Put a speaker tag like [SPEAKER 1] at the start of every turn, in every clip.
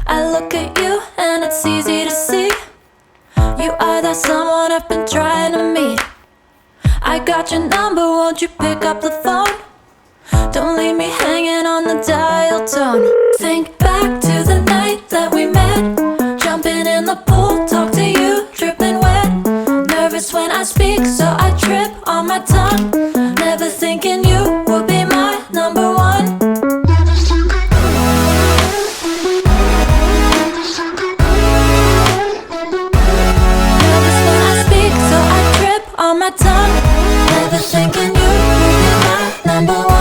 [SPEAKER 1] I look at you and it's easy to see. You are that someone I've been trying to meet. I got your number, won't you pick up the phone? Don't leave me hanging on the dial tone. Think back to the night that we met. Jumping in the pool, talk to you, dripping wet. Nervous when I speak, so I trip on my tongue. Never thinking you would be my number one. Nervous when I speak, so I trip on my tongue. Never thinking you would be my number one.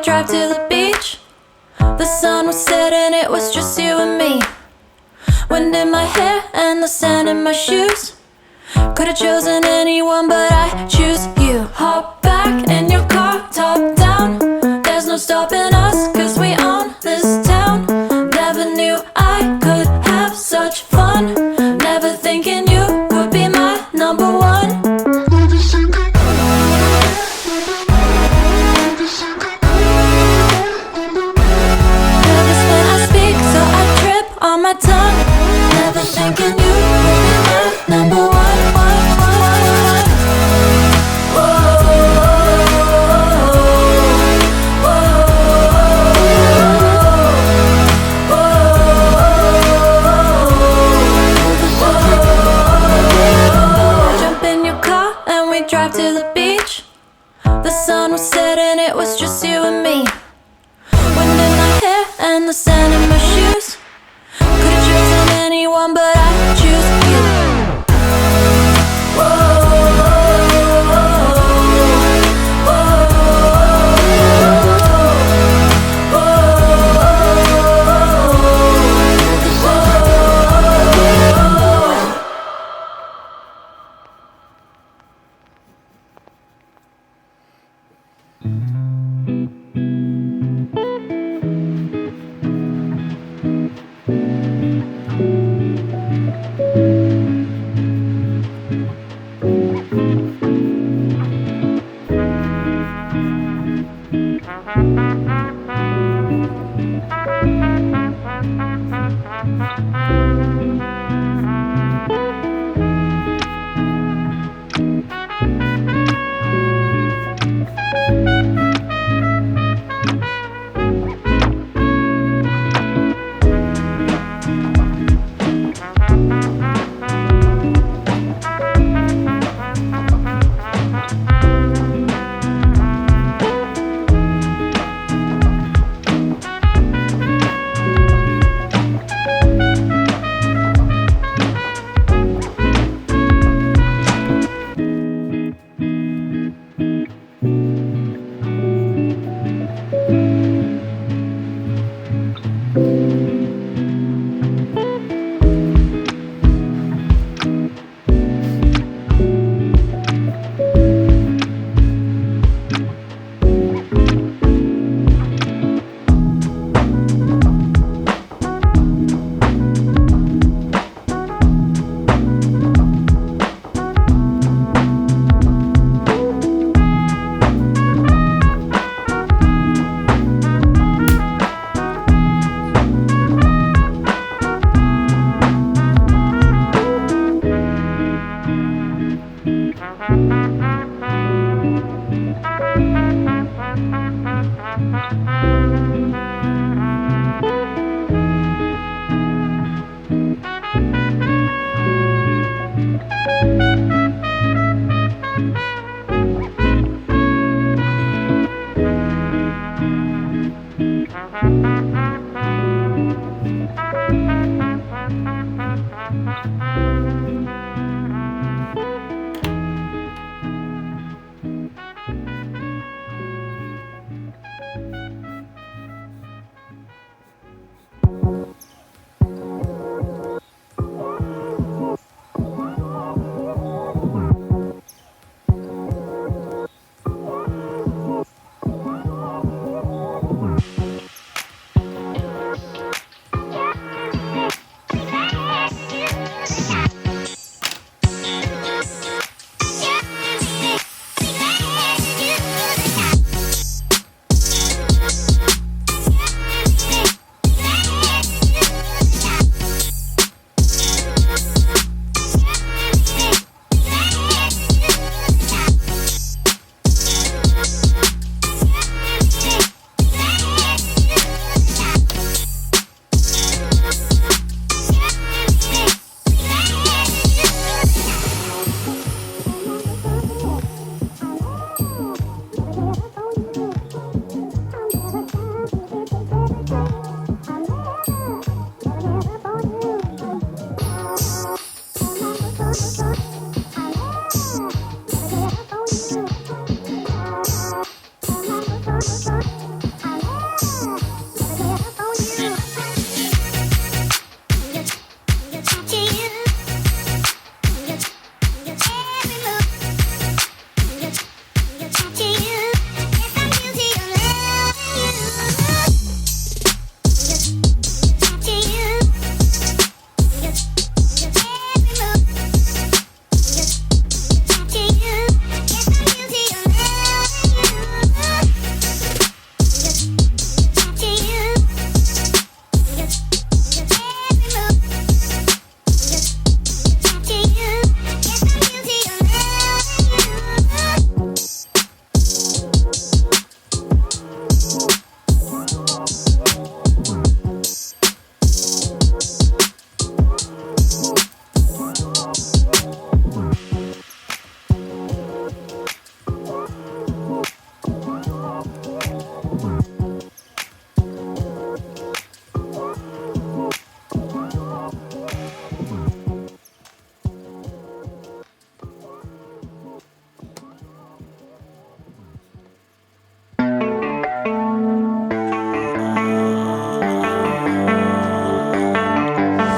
[SPEAKER 1] Drive to the beach. The sun was setting, it was just you and me. Wind in my hair and the sand in my shoes. Could've chosen anyone, but I choose you. Hop back in your car, top down. There's no stopping us, cause we own this town. Never knew I could have such fun. Never thinking you would be my number one. On my tongue, never thinking you would be my number one. Jump in your car and we drive to the beach. The sun was setting, it was just you and me. Wind in my hair and the sand in my shoes. Could've chosen anyone, but I choose you.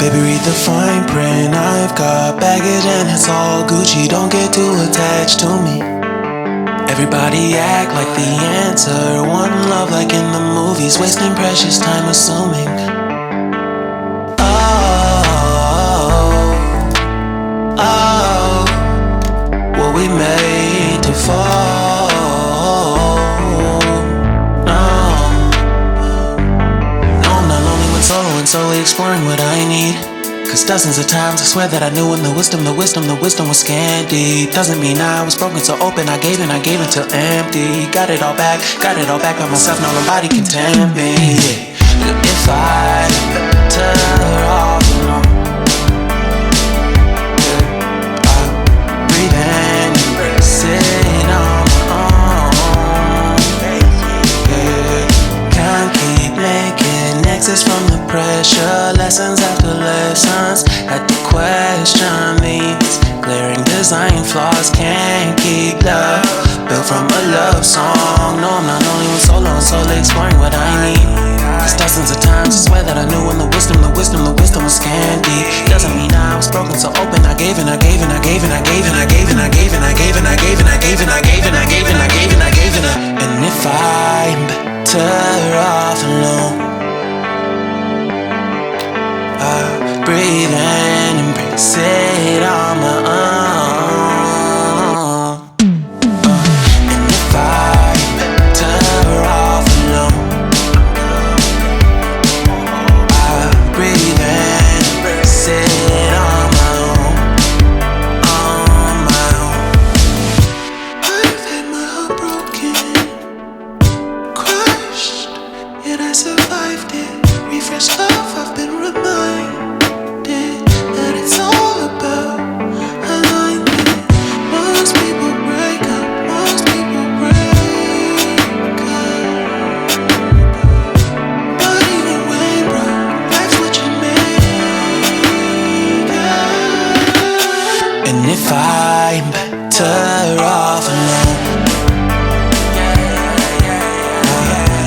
[SPEAKER 2] Baby, read the fine print. I've got baggage and it's all Gucci. Don't get too attached to me. Everybody act like the answer. One love like in the movies. Wasting precious time assuming. Oh, were we made to fall? No, I'm not lonely when soloing, solely exploring what I need. Cause dozens of times I swear that I knew when the wisdom was scanty. Doesn't mean I was broken, so open, I gave until empty. Got it all back by myself, now nobody can tempt me. If I turn off alone, breathe in, embrace it on my own. Can't keep making exits from the pressure. Lessons after lessons, had to question these glaring design flaws. Can't keep love built from a love song. No, I'm not only one solo and solely exploring what I need. Cause dozens of times I swear that I knew when the wisdom was candy. Doesn't mean I was broken, so open, I gave and I gave and I gave and I gave and I gave and I gave and I gave and I gave and I gave and I gave and I gave and I gave and I gave and I. And if I'm better off alone, breathe in, embrace it on my own. And if I'm better off alone, breathe in, embrace it on my own, on my own. I've had my heart broken, crushed, yet I survived it. Refresh love, I've been reminded that it's all about alignment. Most people break up, most people break up. But either way, bro, life's what you make it. And if I'm better off alone,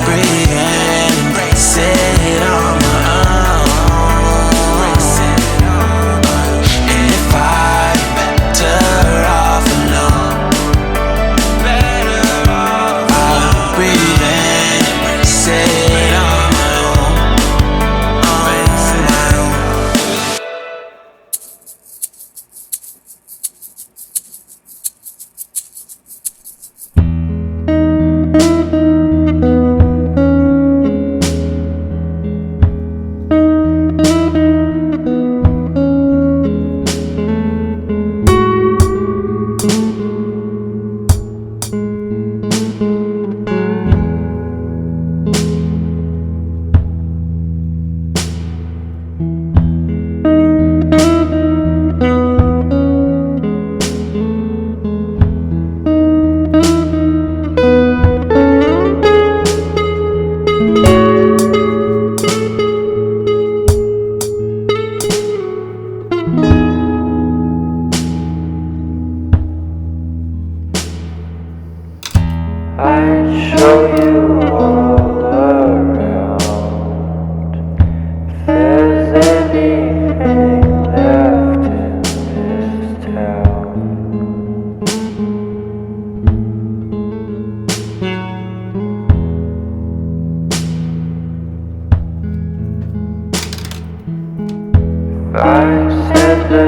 [SPEAKER 2] breathe in, embrace it on my own. And if I'm better off alone, I'll breathe in, embrace it on my own, on my own.
[SPEAKER 3] I'd show you all around. If there's anything left in this town, if I said the